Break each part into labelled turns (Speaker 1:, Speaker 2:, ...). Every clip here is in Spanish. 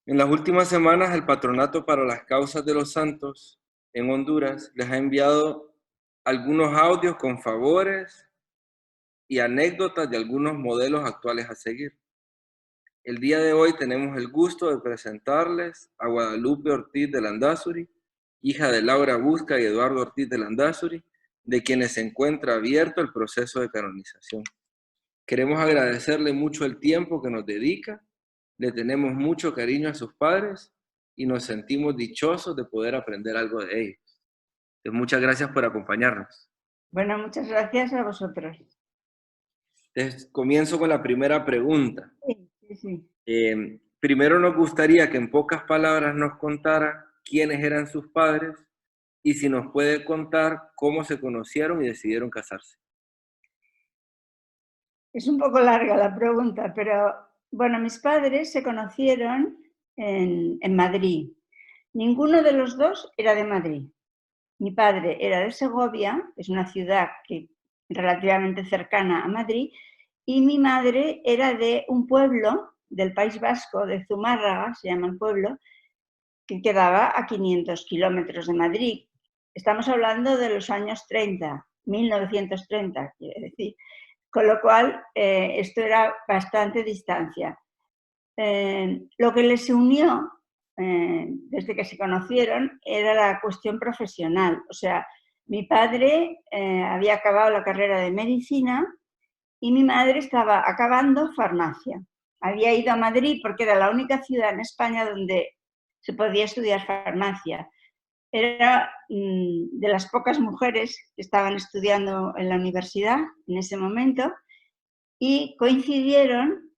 Speaker 1: En las últimas semanas, el Patronato para las Causas de los Santos en Honduras les ha enviado algunos audios con favores y anécdotas de algunos modelos actuales a seguir. El día de hoy tenemos el gusto de presentarles a Guadalupe Ortiz de Landázuri, hija de Laura Busca y Eduardo Ortiz de Landázuri, de quienes se encuentra abierto el proceso de canonización. Queremos agradecerle mucho el tiempo que nos dedica, le tenemos mucho cariño a sus padres y nos sentimos dichosos de poder aprender algo de ellos. Entonces, muchas gracias por acompañarnos.
Speaker 2: Bueno, muchas gracias a vosotros.
Speaker 1: Entonces, comienzo con la primera pregunta.
Speaker 2: Sí.
Speaker 1: Primero nos gustaría que en pocas palabras nos contara quiénes eran sus padres y si nos puede contar cómo se conocieron y decidieron casarse.
Speaker 2: Es un poco larga la pregunta, pero bueno, mis padres se conocieron en Madrid. Ninguno de los dos era de Madrid. Mi padre era de Segovia, es una ciudad relativamente cercana a Madrid, y mi madre era de un pueblo del País Vasco, de Zumárraga, se llama el pueblo, que quedaba a 500 kilómetros de Madrid. Estamos hablando de los años 30, 1930, quiere decir. Con lo cual, esto era bastante distancia. Lo que les unió desde que se conocieron era la cuestión profesional. O sea, mi padre había acabado la carrera de medicina y mi madre estaba acabando farmacia. Había ido a Madrid porque era la única ciudad en España donde se podía estudiar farmacia. Era de las pocas mujeres que estaban estudiando en la universidad en ese momento y coincidieron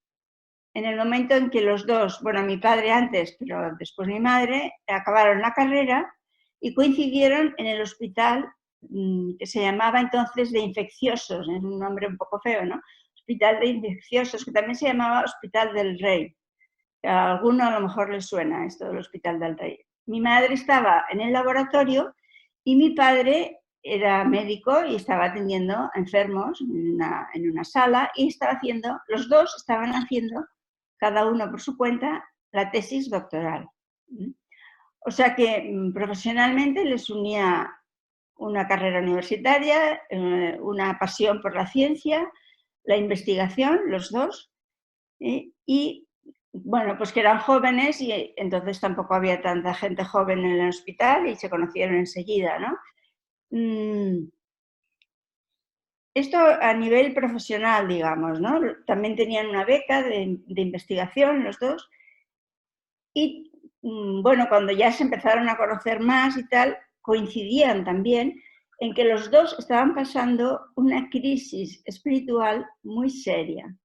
Speaker 2: en el momento en que los dos, bueno, mi padre antes, pero después mi madre, acabaron la carrera y coincidieron en el hospital que se llamaba entonces de infecciosos, es un nombre un poco feo, ¿no? Hospital de infecciosos, que también se llamaba Hospital del Rey. A alguno a lo mejor les suena esto del Hospital del Rey. Mi madre estaba en el laboratorio y mi padre era médico y estaba atendiendo a enfermos en una sala y los dos estaban haciendo, cada uno por su cuenta, la tesis doctoral. O sea que profesionalmente les unía una carrera universitaria, una pasión por la ciencia, la investigación, los dos, y bueno, pues que eran jóvenes y entonces tampoco había tanta gente joven en el hospital y se conocieron enseguida, ¿no? Esto a nivel profesional, digamos, ¿no? También tenían una beca de investigación los dos y bueno, cuando ya se empezaron a conocer más y tal, coincidían también en que los dos estaban pasando una crisis espiritual muy seria.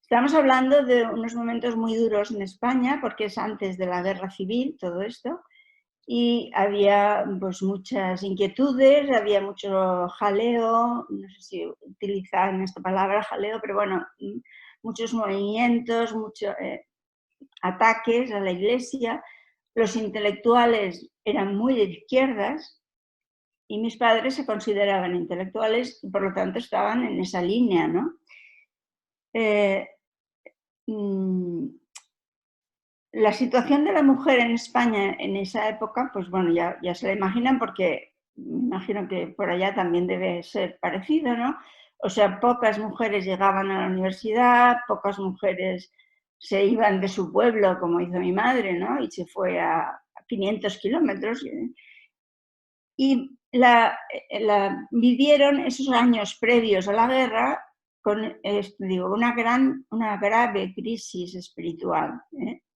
Speaker 2: Estamos hablando de unos momentos muy duros en España, porque es antes de la guerra civil todo esto, y había pues muchas inquietudes, había mucho jaleo, no sé si utilizan esta palabra jaleo, pero bueno, muchos movimientos, muchos ataques a la iglesia. Los intelectuales eran muy de izquierdas y mis padres se consideraban intelectuales y por lo tanto estaban en esa línea, ¿no? La situación de la mujer en España en esa época, pues bueno, ya se la imaginan porque me imagino que por allá también debe ser parecido, ¿no? O sea, pocas mujeres llegaban a la universidad, pocas mujeres se iban de su pueblo, como hizo mi madre, ¿no? Y se fue a 500 kilómetros. Y vivieron esos años previos a la guerra con, digo, una grave crisis espiritual,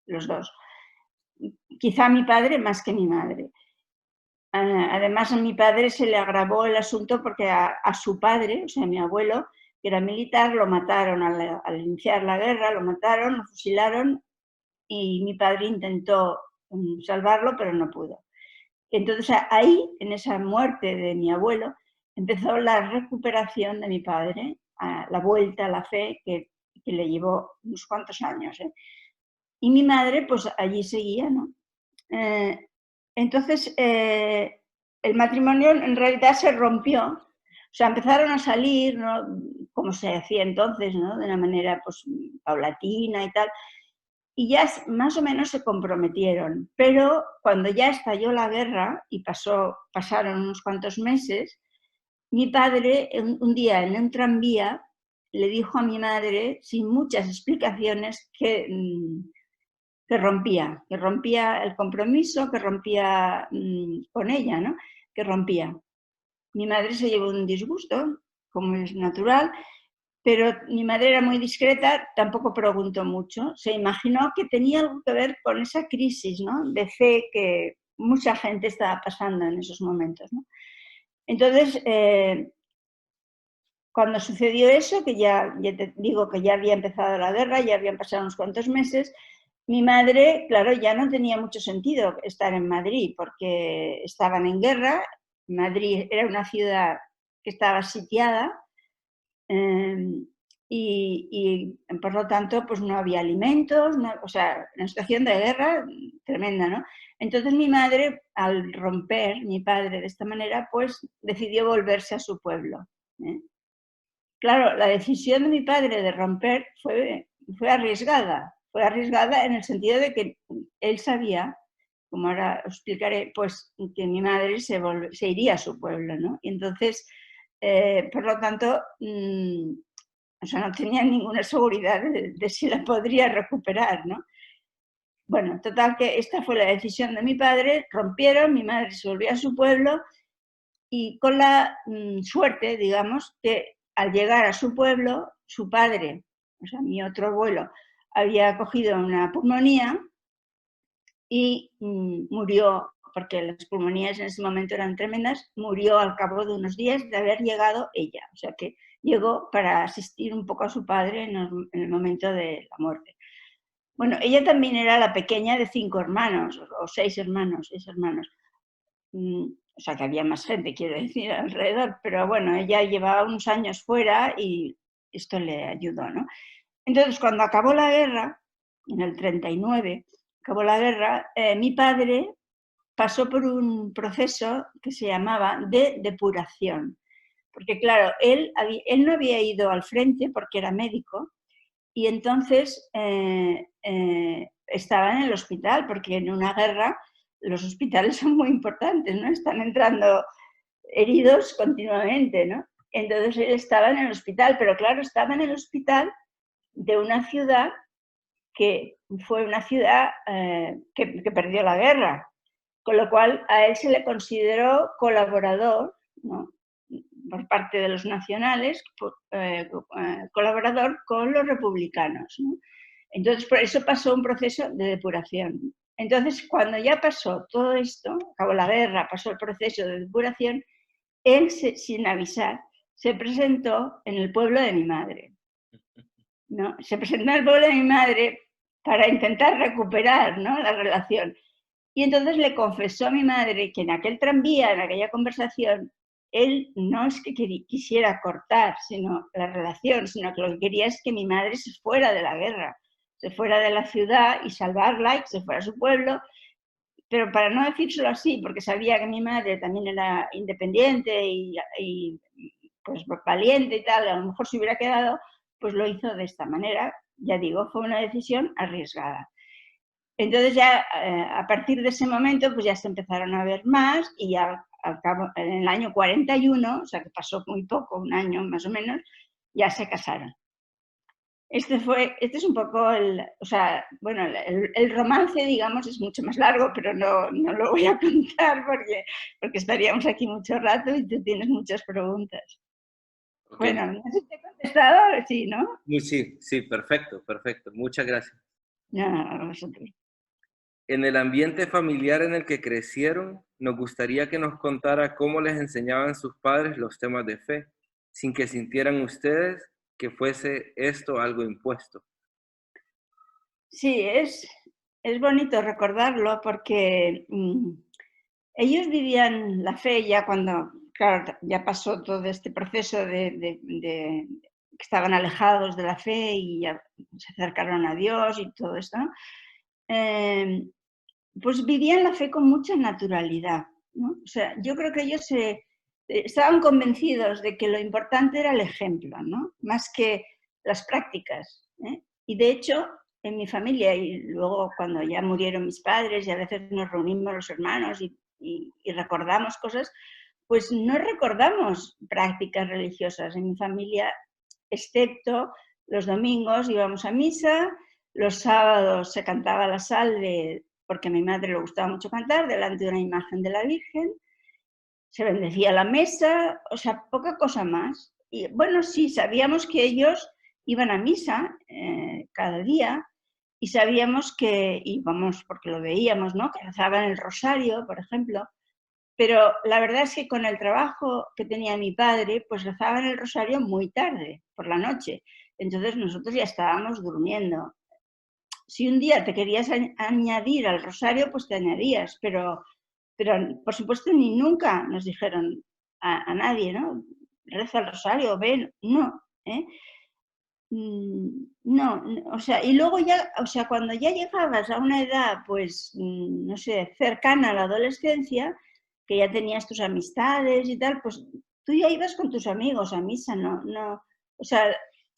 Speaker 2: los dos. Quizá mi padre más que mi madre. Además, a mi padre se le agravó el asunto porque a su padre, o sea, a mi abuelo, que era militar, lo mataron al iniciar la guerra, lo mataron, lo fusilaron y mi padre intentó salvarlo, pero no pudo. Entonces ahí, en esa muerte de mi abuelo, empezó la recuperación de mi padre, la vuelta a la fe que le llevó unos cuantos años. Y mi madre, pues allí seguía, ¿no? Entonces, el matrimonio en realidad se rompió. O sea, empezaron a salir, ¿no? Como se hacía entonces, ¿no? De una manera pues paulatina y tal. y ya más o menos se comprometieron. Pero cuando ya estalló la guerra y pasaron unos cuantos meses, mi padre un día en un tranvía le dijo a mi madre, sin muchas explicaciones, que rompía el compromiso, que rompía con ella, ¿no? Que rompía. Mi madre se llevó un disgusto, como es natural, pero mi madre era muy discreta, tampoco preguntó mucho. Se imaginó que tenía algo que ver con esa crisis, ¿no?, de fe que mucha gente estaba pasando en esos momentos, ¿no? Entonces, cuando sucedió eso, que ya te digo que ya había empezado la guerra, ya habían pasado unos cuantos meses, mi madre, claro, ya no tenía mucho sentido estar en Madrid porque estaban en guerra. Madrid era una ciudad que estaba sitiada y por lo tanto pues no había alimentos, o sea, una situación de guerra tremenda, ¿no? Entonces mi madre, al romper, mi padre de esta manera, pues decidió volverse a su pueblo, ¿eh? Claro, la decisión de mi padre de romper fue arriesgada en el sentido de que él sabía, como ahora os explicaré, pues que mi madre se iría a su pueblo, ¿no? Y entonces, por lo tanto, o sea, no tenía ninguna seguridad de si la podría recuperar, ¿no? Bueno, total que esta fue la decisión de mi padre, rompieron, mi madre se volvió a su pueblo y con la suerte, digamos, que al llegar a su pueblo, su padre, o sea, mi otro abuelo, había cogido una pulmonía y murió, porque las pulmonías en ese momento eran tremendas, murió al cabo de unos días de haber llegado ella. O sea que llegó para asistir un poco a su padre en el momento de la muerte. Bueno, ella también era la pequeña de 5 hermanos, o 6 hermanos, 6 hermanos. O sea que había más gente, quiero decir, alrededor, pero bueno, ella llevaba unos años fuera y esto le ayudó, ¿no? Entonces, cuando acabó la guerra, en el 39, acabó la guerra, mi padre pasó por un proceso que se llamaba de depuración. Porque claro, él no había ido al frente porque era médico y entonces estaba en el hospital, porque en una guerra los hospitales son muy importantes, ¿no? Están entrando heridos continuamente, ¿no? Entonces él estaba en el hospital, pero claro, estaba en el hospital de una ciudad que fue una ciudad que perdió la guerra, con lo cual a él se le consideró colaborador, ¿no?, por parte de los nacionales, colaborador con los republicanos, ¿no? Entonces, por eso pasó un proceso de depuración. Entonces, cuando ya pasó todo esto, acabó la guerra, pasó el proceso de depuración, él, sin avisar, se presentó en el pueblo de mi madre, ¿no? Se presentó en el pueblo de mi madre para intentar recuperar, ¿no?, la relación. Y entonces le confesó a mi madre que en aquel tranvía, en aquella conversación, él no es que quisiera cortar la relación, sino que lo que quería es que mi madre se fuera de la guerra, se fuera de la ciudad y salvarla y que se fuera a su pueblo, pero para no decírselo así, porque sabía que mi madre también era independiente y pues valiente y tal, a lo mejor se hubiera quedado, pues lo hizo de esta manera. Ya digo, fue una decisión arriesgada. Entonces ya a partir de ese momento pues ya se empezaron a ver más y ya al cabo, en el año 41, o sea que pasó muy poco, un año más o menos, ya se casaron. Este es un poco o sea, bueno, el romance, digamos, es mucho más largo, pero no lo voy a contar porque estaríamos aquí mucho rato y tú tienes muchas preguntas.
Speaker 1: Okay.
Speaker 2: Bueno, no sé si te he contestado, sí, ¿no?
Speaker 1: Sí, sí, perfecto, perfecto. Muchas gracias.
Speaker 2: No, a vosotros.
Speaker 1: En el ambiente familiar en el que crecieron, nos gustaría que nos contara cómo les enseñaban sus padres los temas de fe, sin que sintieran ustedes que fuese esto algo impuesto.
Speaker 2: Sí, es bonito recordarlo porque ellos vivían la fe ya cuando, claro, ya pasó todo este proceso de que estaban alejados de la fe y ya se acercaron a Dios y todo esto, ¿no? Pues vivían la fe con mucha naturalidad, ¿no? O sea, yo creo que ellos estaban convencidos de que lo importante era el ejemplo, ¿no?, más que las prácticas, ¿eh? Y de hecho, en mi familia, y luego cuando ya murieron mis padres y a veces nos reunimos los hermanos y recordamos cosas, pues no recordamos prácticas religiosas en mi familia, excepto los domingos íbamos a misa, los sábados se cantaba la salve, porque a mi madre le gustaba mucho cantar, delante de una imagen de la Virgen, se bendecía la mesa, o sea, poca cosa más. Y bueno, sí, sabíamos que ellos iban a misa cada día y sabíamos que íbamos, porque lo veíamos, ¿no? Que rezaban el rosario, por ejemplo, pero la verdad es que con el trabajo que tenía mi padre, pues rezaban el rosario muy tarde, por la noche. Entonces nosotros ya estábamos durmiendo. Si un día te querías añadir al rosario, pues te añadías, pero por supuesto ni nunca nos dijeron a nadie, ¿no? Reza el rosario, ven, no, ¿eh? No, o sea, y luego ya, o sea, cuando ya llegabas a una edad, pues, no sé, cercana a la adolescencia, que ya tenías tus amistades y tal, pues tú ya ibas con tus amigos a misa, no, o sea,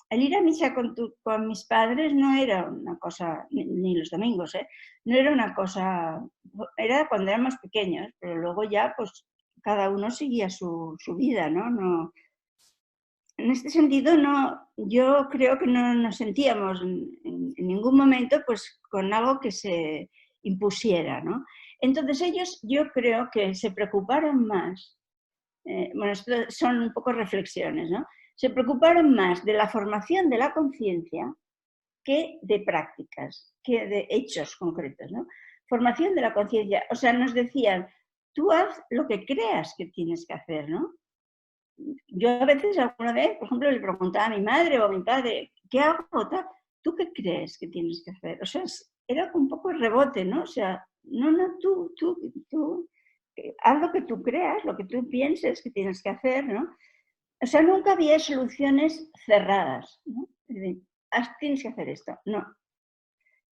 Speaker 2: el ir a misa con mis padres no era una cosa, ni los domingos, no era una cosa, era cuando éramos pequeños, pero luego ya, pues, cada uno seguía su vida, ¿no? No, en este sentido, no, yo creo que no nos sentíamos en ningún momento pues, con algo que se impusiera, ¿no? Entonces ellos yo creo que se preocuparon más, bueno, esto son un poco reflexiones, ¿no? Se preocuparon más de la formación de la conciencia que de prácticas, que de hechos concretos, ¿no? Formación de la conciencia, o sea, nos decían, tú haz lo que creas que tienes que hacer, ¿no? Yo a veces, alguna vez, por ejemplo, le preguntaba a mi madre o a mi padre, ¿qué hago? ¿Tú qué crees que tienes que hacer? O sea, era un poco el rebote, ¿no? O sea, no, tú, haz lo que tú creas, lo que tú pienses que tienes que hacer, ¿no? O sea, nunca había soluciones cerradas, ¿no? Es decir, tienes que hacer esto, no.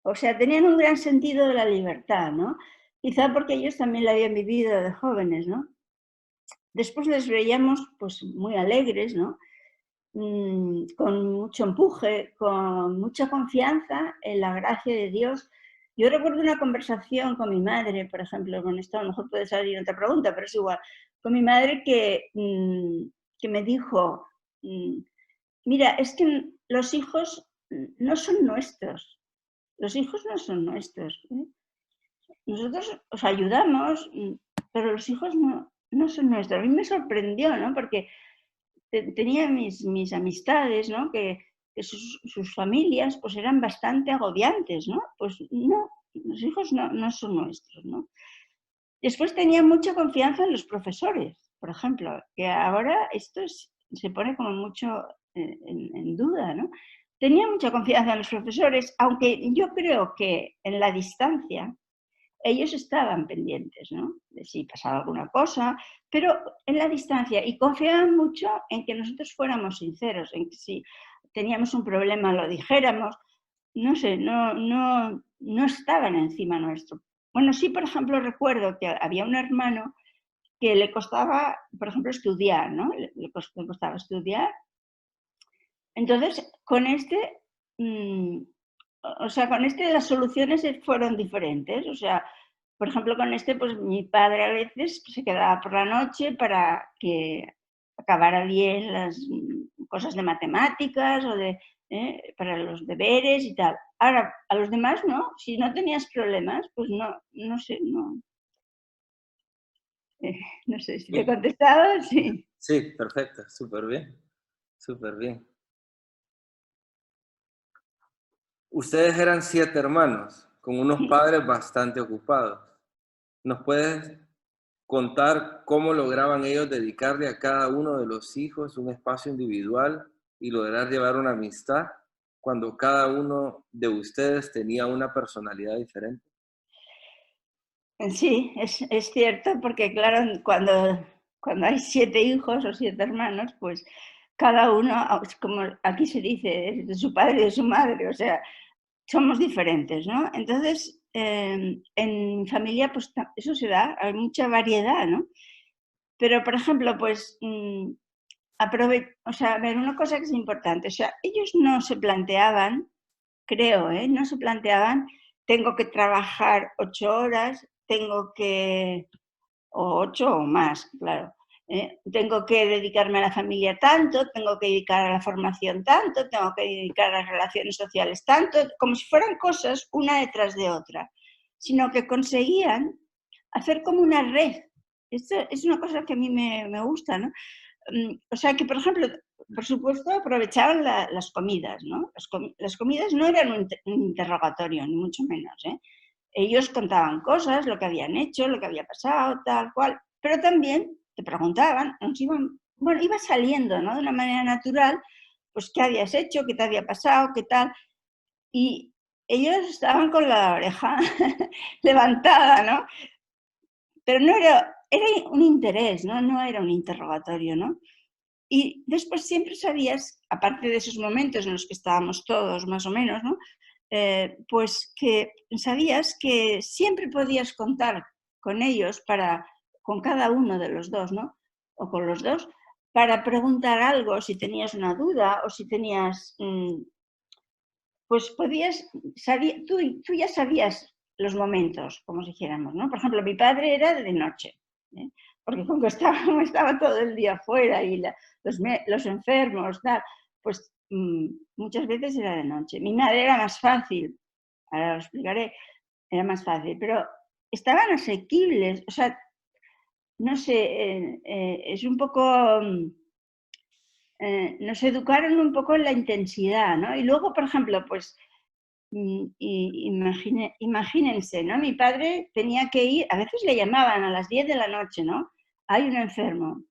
Speaker 2: O sea, tenían un gran sentido de la libertad, ¿no? Quizá porque ellos también la habían vivido de jóvenes, ¿no? Después les veíamos pues muy alegres, ¿no? Con mucho empuje, con mucha confianza en la gracia de Dios. Yo recuerdo una conversación con mi madre, por ejemplo, con esto a lo mejor puede salir otra pregunta, pero es igual, con mi madre que me dijo, mira, es que los hijos no son nuestros, los hijos no son nuestros. Nosotros os ayudamos, pero los hijos no son nuestros. A mí me sorprendió, ¿no? Porque tenía mis amistades, ¿no? Que sus familias pues eran bastante agobiantes, ¿no? Pues no, los hijos no son nuestros, ¿no? Después tenía mucha confianza en los profesores, por ejemplo, que ahora esto se pone como mucho en duda, ¿no? Tenía mucha confianza en los profesores, aunque yo creo que en la distancia ellos estaban pendientes, ¿no? De si pasaba alguna cosa, pero en la distancia, y confiaban mucho en que nosotros fuéramos sinceros, en que si teníamos un problema lo dijéramos, no sé, no estaban encima nuestro. Bueno, sí, por ejemplo, recuerdo que había un hermano que le costaba, por ejemplo, estudiar, ¿no? Le costaba estudiar. Entonces, con este, o sea, con este las soluciones fueron diferentes, o sea, por ejemplo, con este, pues mi padre a veces se quedaba por la noche para que acabara bien las cosas de matemáticas o para los deberes y tal. Ahora, a los demás no, si no tenías problemas, pues no sé, no sé si te he
Speaker 1: Sí,
Speaker 2: contestado, sí.
Speaker 1: sí, perfecto, súper bien, súper bien. Ustedes eran 7 hermanos, con unos padres bastante ocupados. ¿Nos puedes contar cómo lograban ellos dedicarle a cada uno de los hijos un espacio individual y lograr llevar una amistad cuando cada uno de ustedes tenía una personalidad diferente?
Speaker 2: Sí, es cierto, porque claro, cuando hay 7 hijos o 7 hermanos, pues cada uno, como aquí se dice, es de su padre y de su madre, o sea, somos diferentes, ¿no? Entonces, en mi familia, pues eso se da, hay mucha variedad, ¿no? Pero, por ejemplo, pues, o sea, a ver, una cosa que es importante, o sea, ellos no se planteaban creo, no se planteaban, tengo que trabajar 8 horas, tengo que, o 8 o más, claro. Tengo que dedicarme a la familia tanto, tengo que dedicar a la formación tanto, tengo que dedicar a las relaciones sociales tanto, como si fueran cosas una detrás de otra, sino que conseguían hacer como una red. Esto es una cosa que a mí me gusta, ¿no? O sea que, por ejemplo, por supuesto, aprovechaban las comidas, ¿no? Las comidas no eran un interrogatorio, ni mucho menos, ¿eh? Ellos contaban cosas, lo que habían hecho, lo que había pasado, tal cual, pero también te preguntaban, bueno, iba saliendo, ¿no? De una manera natural, pues qué habías hecho, qué te había pasado, qué tal, y ellos estaban con la oreja levantada, ¿no? Pero no era un interés, ¿no? No era un interrogatorio, ¿no? Y después siempre sabías, aparte de esos momentos en los que estábamos todos más o menos, ¿no? Pues que sabías que siempre podías contar con ellos con cada uno de los dos, ¿no? O con los dos, para preguntar algo, si tenías una duda o si tenías, pues tú ya sabías los momentos, como si dijéramos, ¿no? Por ejemplo, mi padre era de noche, ¿eh? Porque como estaba todo el día afuera y los enfermos, tal, pues muchas veces era de noche. Mi madre era más fácil, ahora lo explicaré, era más fácil, pero estaban asequibles, o sea, no sé, es un poco, nos educaron un poco en la intensidad, ¿no? Y luego, por ejemplo, pues imagínense, ¿no? Mi padre tenía que ir, a veces le llamaban a las 10 de la noche, ¿no? Hay un enfermo.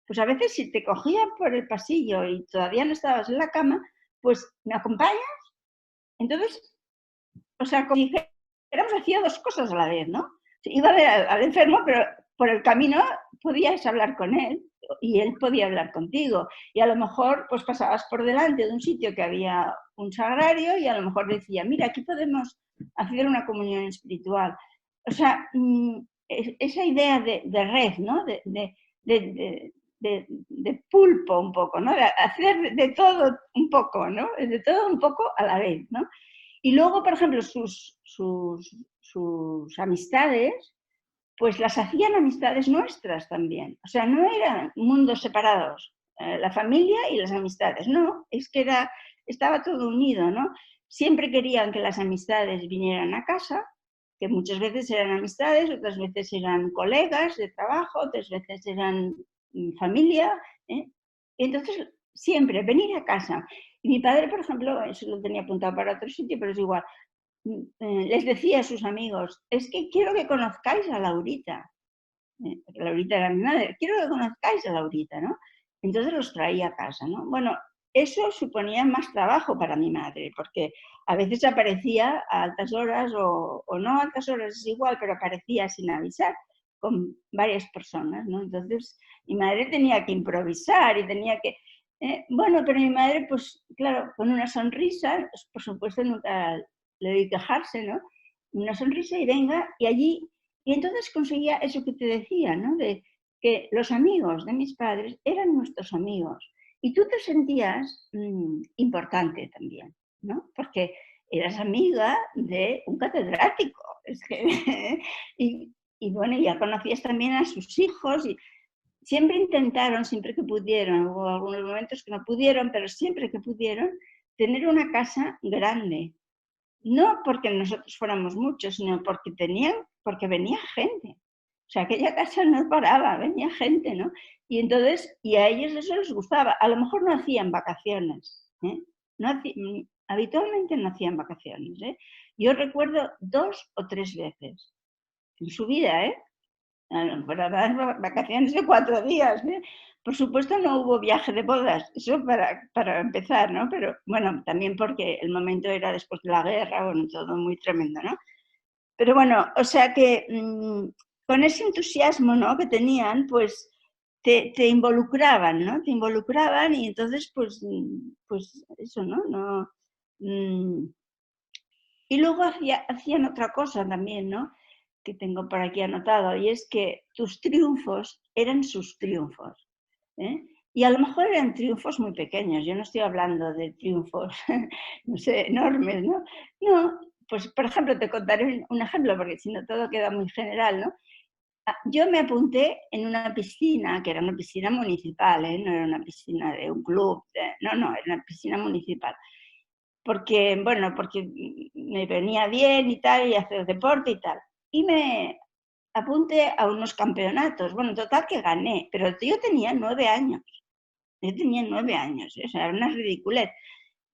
Speaker 2: Pues a veces si te cogía por el pasillo y todavía no estabas en la cama, pues ¿me acompañas? Entonces, o sea, como si dijéramos, hacía dos cosas a la vez, ¿no? Iba a ver al enfermo, pero por el camino podías hablar con él y él podía hablar contigo. Y a lo mejor pues pasabas por delante de un sitio que había un sagrario y a lo mejor decía, mira, aquí podemos hacer una comunión espiritual. O sea, esa idea de red, ¿no? De pulpo un poco, ¿no? De hacer de todo un poco, ¿no? De todo un poco a la vez, ¿no? Y luego, por ejemplo, sus amistades, pues las hacían amistades nuestras también. O sea, no eran mundos separados, la familia y las amistades, no, es que estaba todo unido, ¿no? Siempre querían que las amistades vinieran a casa, que muchas veces eran amistades, otras veces eran colegas de trabajo, otras veces eran familia, ¿eh? Y entonces, siempre venir a casa. Y mi padre, por ejemplo, eso lo tenía apuntado para otro sitio, pero es igual, les decía a sus amigos, es que quiero que conozcáis a Laurita, porque Laurita era mi madre, quiero que conozcáis a Laurita, ¿no? Entonces los traía a casa, ¿no? Bueno, eso suponía más trabajo para mi madre, porque a veces aparecía a altas horas o no a altas horas, es igual, pero aparecía sin avisar con varias personas, ¿no? Entonces mi madre tenía que improvisar y tenía que... bueno, pero mi madre, pues claro, con una sonrisa, pues, por supuesto nunca le oí quejarse, ¿no? Una sonrisa y venga, y allí y entonces conseguía eso que te decía, ¿no? De que los amigos de mis padres eran nuestros amigos. Y tú te sentías importante también, ¿no? Porque eras amiga de un catedrático. Es que, y bueno, ya conocías también a sus hijos y siempre intentaron, siempre que pudieron, hubo algunos momentos que no pudieron, pero siempre que pudieron, tener una casa grande, no porque nosotros fuéramos muchos, sino porque venía gente. O sea, aquella casa no paraba, venía gente, ¿no? Y entonces, y a ellos eso les gustaba. A lo mejor no hacían vacaciones, ¿eh? Habitualmente no hacían vacaciones, ¿eh? Yo recuerdo 2 o 3 veces en su vida, ¿eh? Para dar vacaciones de 4 días, ¿eh? Por supuesto no hubo viaje de bodas, eso para empezar, ¿no? Pero bueno, también porque el momento era después de la guerra, bueno, todo muy tremendo, ¿no? Pero bueno, o sea que con ese entusiasmo, ¿no? Que tenían, pues te involucraban, ¿no? Te involucraban y entonces, pues, pues eso, ¿no? No y luego hacían otra cosa también, ¿no? Que tengo por aquí anotado, y es que tus triunfos eran sus triunfos. ¿Eh? Y a lo mejor eran triunfos muy pequeños, yo no estoy hablando de triunfos, no sé, enormes, ¿no? No, pues por ejemplo, te contaré un ejemplo, porque si no todo queda muy general, ¿no? Yo me apunté en una piscina, que era una piscina municipal, ¿eh? No era una piscina de un club, no, no, era una piscina municipal. Porque, bueno, porque me venía bien y tal, y hacer deporte y tal. Y me apunté a unos campeonatos. Bueno, total que gané, pero yo tenía 9 años. Yo tenía 9 años, o sea, era una ridiculez.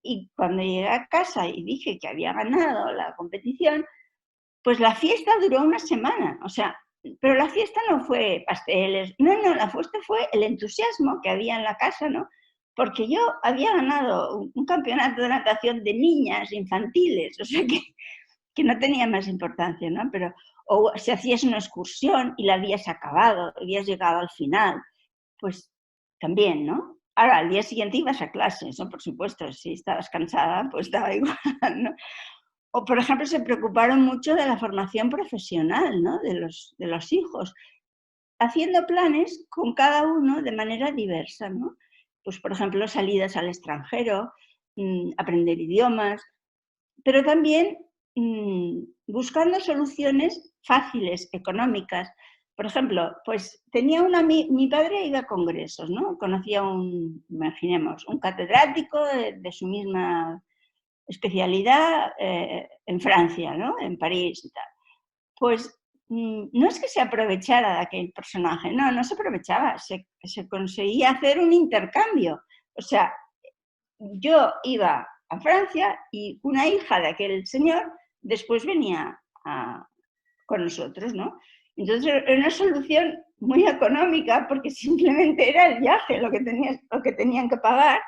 Speaker 2: Y cuando llegué a casa y dije que había ganado la competición, pues la fiesta duró una semana, o sea, pero la fiesta no fue pasteles, no, no, la fiesta fue el entusiasmo que había en la casa, ¿no? Porque yo había ganado un campeonato de natación de niñas infantiles, o sea que no tenía más importancia, ¿no? Pero o si hacías una excursión y la habías acabado, habías llegado al final, pues también, ¿no? Ahora, al día siguiente ibas a clase, eso por supuesto, si estabas cansada, pues estaba igual, ¿no? O, por ejemplo, se preocuparon mucho de la formación profesional, ¿no? De los hijos, haciendo planes con cada uno de manera diversa, ¿no? Pues, por ejemplo, salidas al extranjero, aprender idiomas, pero también buscando soluciones fáciles, económicas. Por ejemplo, pues tenía mi padre iba a congresos, ¿no? Conocía imaginemos, un catedrático de su misma especialidad en Francia, ¿no? En París y tal. Pues no es que se aprovechara de aquel personaje, no, no se aprovechaba, se conseguía hacer un intercambio. O sea, yo iba a Francia y una hija de aquel señor después venía con nosotros, ¿no? Entonces era una solución muy económica porque simplemente era el viaje lo que tenían que pagar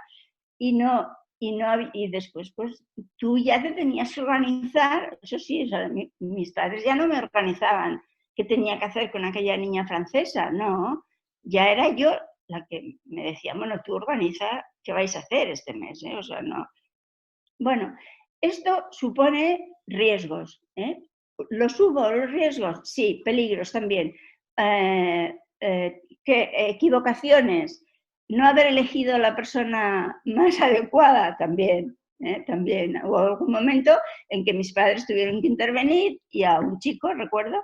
Speaker 2: y no, y después pues tú ya te tenías que organizar, eso sí, o sea, mis padres ya no me organizaban qué tenía que hacer con aquella niña francesa, no, ya era yo la que me decía, bueno, tú organiza qué vais a hacer este mes, ¿eh? O sea, no. Bueno, esto supone riesgos, ¿eh? ¿Los hubo los riesgos? Sí, peligros también. Equivocaciones, no haber elegido a la persona más adecuada también, ¿eh? También hubo algún momento en que mis padres tuvieron que intervenir y a un chico, recuerdo,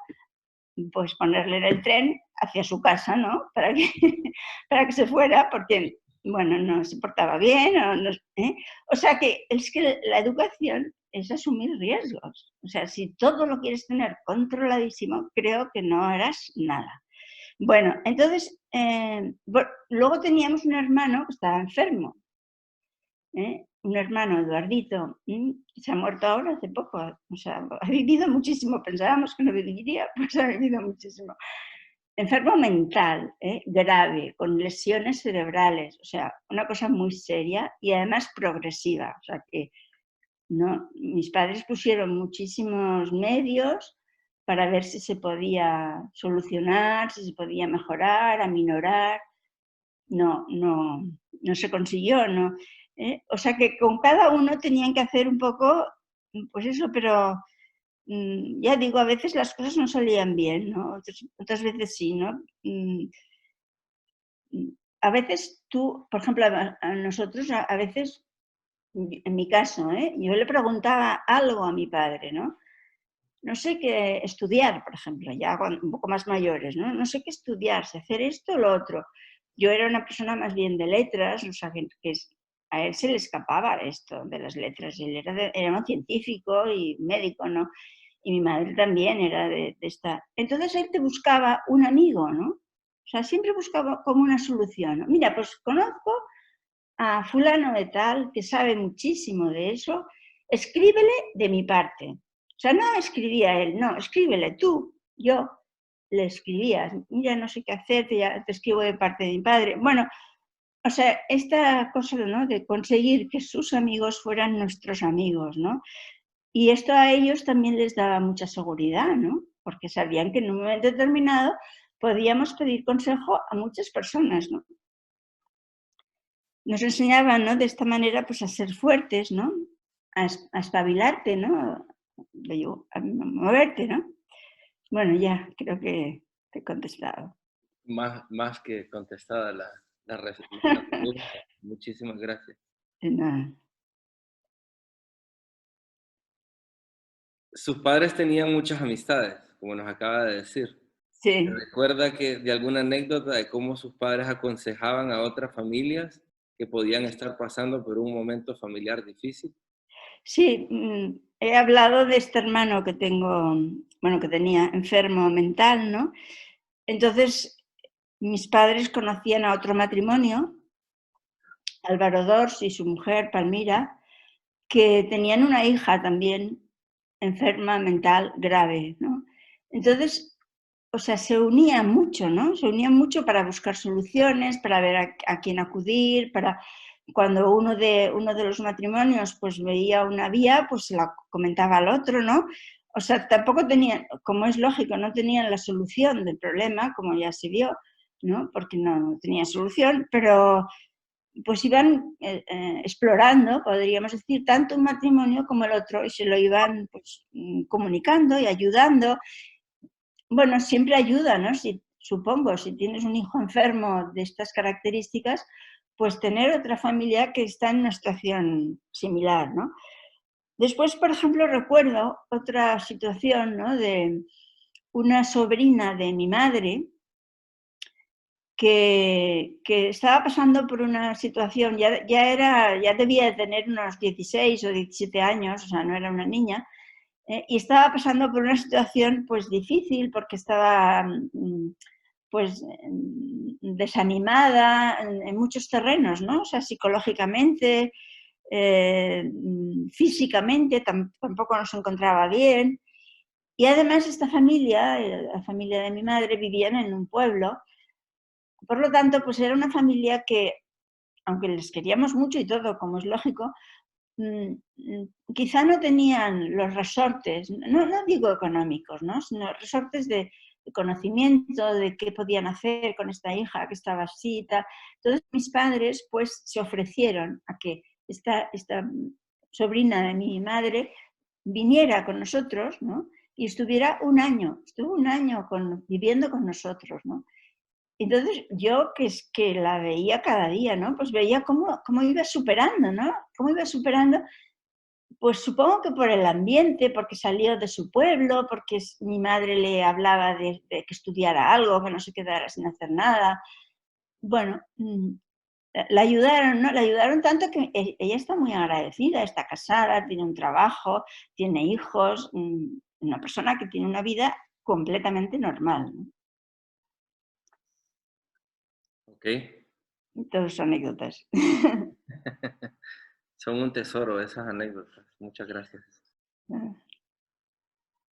Speaker 2: pues ponerle en el tren hacia su casa, ¿no? Para que se fuera, porque, bueno, no se portaba bien. ¿eh? O sea que es que la educación es asumir riesgos. O sea, si todo lo quieres tener controladísimo, creo que no harás nada. Bueno, entonces, luego teníamos un hermano que estaba enfermo, un hermano, Eduardito, se ha muerto ahora hace poco, o sea, ha vivido muchísimo, pensábamos que no viviría, pues ha vivido muchísimo. Enfermo mental, grave, con lesiones cerebrales, o sea, una cosa muy seria y además progresiva, o sea que no, mis padres pusieron muchísimos medios para ver si se podía solucionar, si se podía mejorar, aminorar. No, no, no se consiguió, ¿no? O sea que con cada uno tenían que hacer un poco, pues eso, pero ya digo, a veces las cosas no salían bien, ¿no? Otras veces sí, ¿no? A veces tú, por ejemplo, a nosotros, a veces, en mi caso, yo le preguntaba algo a mi padre, ¿no? No sé qué estudiar, por ejemplo, ya un poco más mayores, ¿no? No sé qué estudiar, si hacer esto o lo otro. Yo era una persona más bien de letras, o sea, a él se le escapaba esto de las letras. Él era un científico y médico, ¿no? Y mi madre también era de esta. Entonces él te buscaba un amigo, ¿no? O sea, siempre buscaba como una solución, ¿no? Mira, pues conozco a fulano de tal que sabe muchísimo de eso, escríbele de mi parte. O sea, no escribía él, no, escríbele tú, yo le escribía, mira, no sé qué hacer, te escribo de parte de mi padre. Bueno, o sea, esta cosa, ¿no?, de conseguir que sus amigos fueran nuestros amigos, ¿no? Y esto a ellos también les daba mucha seguridad, ¿no? Porque sabían que en un momento determinado podíamos pedir consejo a muchas personas, ¿no? Nos enseñaban, ¿no?, de esta manera, pues a ser fuertes, ¿no? A espabilarte, ¿no? A moverte, ¿no? Bueno, ya, creo que te he contestado.
Speaker 1: Más que contestada la pregunta. Muchísimas gracias.
Speaker 2: De nada.
Speaker 1: Sus padres tenían muchas amistades, como nos acaba de decir.
Speaker 2: Sí,
Speaker 1: ¿Recuerda que de alguna anécdota de cómo sus padres aconsejaban a otras familias que podían estar pasando por un momento familiar difícil?
Speaker 2: sí, he hablado de este hermano que tengo, bueno, que tenía enfermo mental, ¿no? Entonces, mis padres conocían a otro matrimonio, Álvaro Dors y su mujer, Palmira, que tenían una hija también enferma mental grave, ¿no? Entonces, o sea, se unían mucho, ¿no? Se unían mucho para buscar soluciones, para ver a quién acudir, para cuando uno de los matrimonios pues veía una vía, pues se la comentaba al otro, ¿no? O sea, tampoco tenían, como es lógico, no tenían la solución del problema, como ya se vio, ¿no? Porque no tenía solución, pero pues iban explorando, podríamos decir, tanto un matrimonio como el otro, y se lo iban pues, comunicando y ayudando. Bueno, siempre ayuda, ¿no? Si, supongo, si tienes un hijo enfermo de estas características, pues tener otra familia que está en una situación similar, ¿no? Después, por ejemplo, recuerdo otra situación, ¿no? De una sobrina de mi madre, que estaba pasando por una situación, ya debía de tener unos 16 o 17 años, o sea, no era una niña, y estaba pasando por una situación pues difícil porque estaba pues desanimada en muchos terrenos, ¿no? O sea, psicológicamente, físicamente tampoco nos encontraba bien. Y además esta familia, la familia de mi madre, vivían en un pueblo. Por lo tanto, pues era una familia que, aunque les queríamos mucho y todo, como es lógico, quizá no tenían los resortes, no digo económicos, ¿no? Sino resortes de conocimiento de qué podían hacer con esta hija que estaba así y tal. Entonces mis padres pues se ofrecieron a que esta sobrina de mi madre viniera con nosotros, ¿no? Y estuviera un año, estuvo un año viviendo con nosotros, ¿no? Entonces yo que es que la veía cada día, ¿no? Pues veía cómo iba superando, ¿no? Cómo iba superando, pues supongo que por el ambiente, porque salió de su pueblo, porque mi madre le hablaba de que estudiara algo, que no se quedara sin hacer nada. Bueno, la ayudaron, ¿no? La ayudaron tanto que ella está muy agradecida, está casada, tiene un trabajo, tiene hijos, una persona que tiene una vida completamente normal, ¿no?
Speaker 1: ¿Ok?
Speaker 2: Todas son anécdotas.
Speaker 1: Son un tesoro esas anécdotas. Muchas gracias.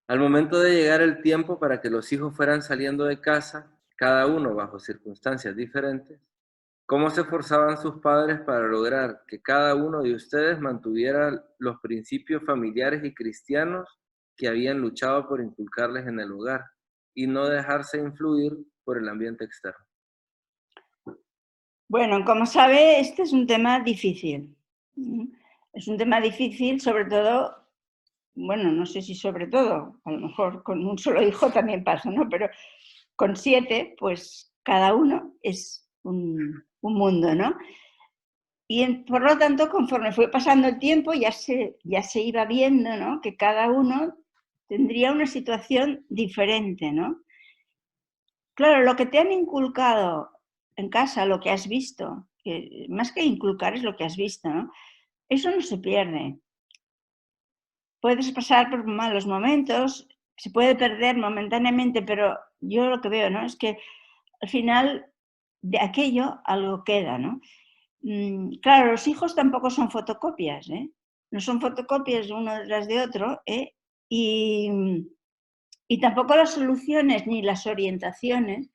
Speaker 1: Al momento de llegar el tiempo para que los hijos fueran saliendo de casa, cada uno bajo circunstancias diferentes, ¿cómo se esforzaban sus padres para lograr que cada uno de ustedes mantuviera los principios familiares y cristianos que habían luchado por inculcarles en el hogar y no dejarse influir por el ambiente externo?
Speaker 2: Bueno, como sabe, este es un tema difícil. Es un tema difícil, sobre todo, bueno, no sé si sobre todo, a lo mejor con un solo hijo también pasa, ¿no? Pero con 7, pues cada uno es un mundo, ¿no? Y por lo tanto, conforme fue pasando el tiempo, ya se iba viendo, ¿no? Que cada uno tendría una situación diferente, ¿no? Claro, lo que te han inculcado en casa, lo que has visto, que más que inculcar es lo que has visto, ¿no? Eso no se pierde. Puedes pasar por malos momentos, se puede perder momentáneamente, pero yo lo que veo, ¿no? Es que al final de aquello algo queda, ¿no? Claro, los hijos tampoco son fotocopias, ¿eh? No son fotocopias uno detrás de otro, ¿eh? Y tampoco las soluciones ni las orientaciones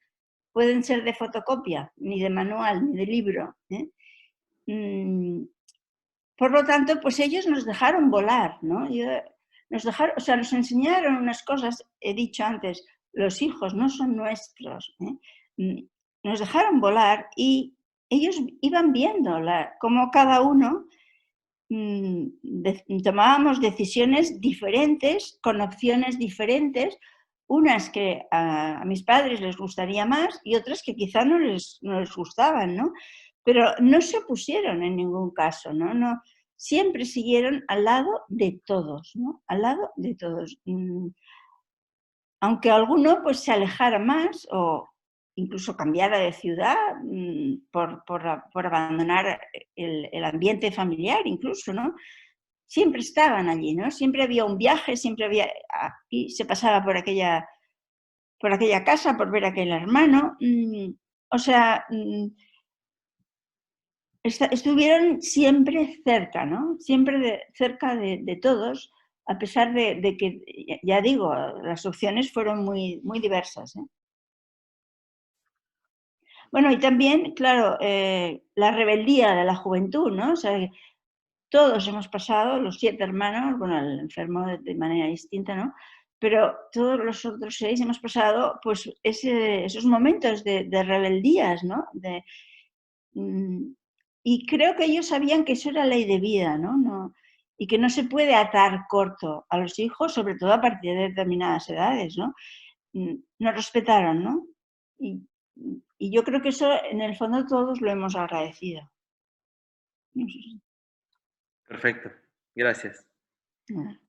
Speaker 2: pueden ser de fotocopia, ni de manual, ni de libro, ¿eh? Por lo tanto, pues ellos nos dejaron volar, ¿no? Nos dejaron, o sea, nos enseñaron unas cosas, he dicho antes, los hijos no son nuestros, ¿eh? Nos dejaron volar y ellos iban viendo cómo cada uno tomábamos decisiones diferentes, con opciones diferentes, unas que a mis padres les gustaría más y otras que quizá no les gustaban, ¿no? Pero no se opusieron en ningún caso, ¿no? No, siempre siguieron al lado de todos, ¿no? Al lado de todos. Aunque alguno pues se alejara más o incluso cambiara de ciudad por abandonar el ambiente familiar incluso, ¿no? Siempre estaban allí, ¿no? Siempre había un viaje, siempre había... Y se pasaba por aquella casa, por ver a aquel hermano. O sea, estuvieron siempre cerca, ¿no? Siempre cerca de todos, a pesar de que, ya digo, las opciones fueron muy, muy diversas, ¿eh? Bueno, y también, claro, la rebeldía de la juventud, ¿no? O sea, todos hemos pasado, los 7 hermanos, bueno, el enfermo de manera distinta, ¿no? Pero todos los otros 6 hemos pasado, pues, esos momentos de rebeldías, ¿no? Y creo que ellos sabían que eso era ley de vida, ¿no? Y que no se puede atar corto a los hijos, sobre todo a partir de determinadas edades, ¿no? Nos respetaron, ¿no? Y, y yo creo que eso, en el fondo, todos lo hemos agradecido. No sé si-
Speaker 1: Perfecto, gracias.
Speaker 2: nada.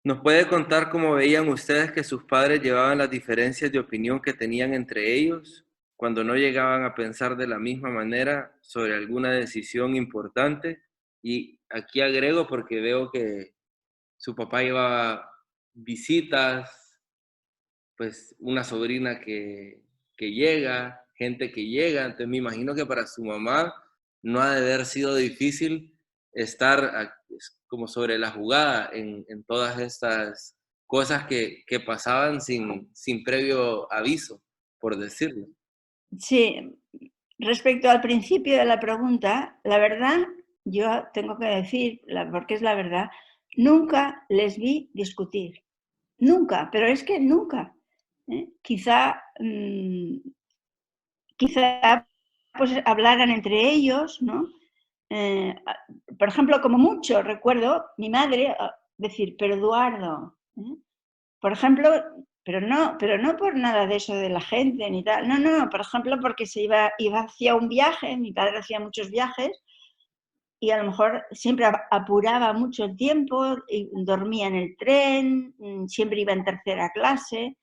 Speaker 1: ¿Nos puede contar cómo veían ustedes que sus padres llevaban las diferencias de opinión que tenían entre ellos cuando no llegaban a pensar de la misma manera sobre alguna decisión importante? Y aquí agrego porque veo que su papá llevaba visitas, pues una sobrina que llega, gente que llega, entonces me imagino que para su mamá no ha de haber sido difícil estar como sobre la jugada en todas estas cosas que pasaban sin previo aviso, por decirlo.
Speaker 2: Sí, respecto al principio de la pregunta, la verdad, yo tengo que decir, porque es la verdad, nunca les vi discutir. Nunca, pero es que nunca. Quizá, quizá pues hablaran entre ellos, ¿no? Por ejemplo, como mucho, recuerdo mi madre decir, pero Eduardo, por ejemplo, pero no por nada de eso de la gente ni tal, no, por ejemplo, porque iba hacia un viaje, mi padre hacía muchos viajes y a lo mejor siempre apuraba mucho el tiempo, y dormía en el tren, siempre iba en tercera clase,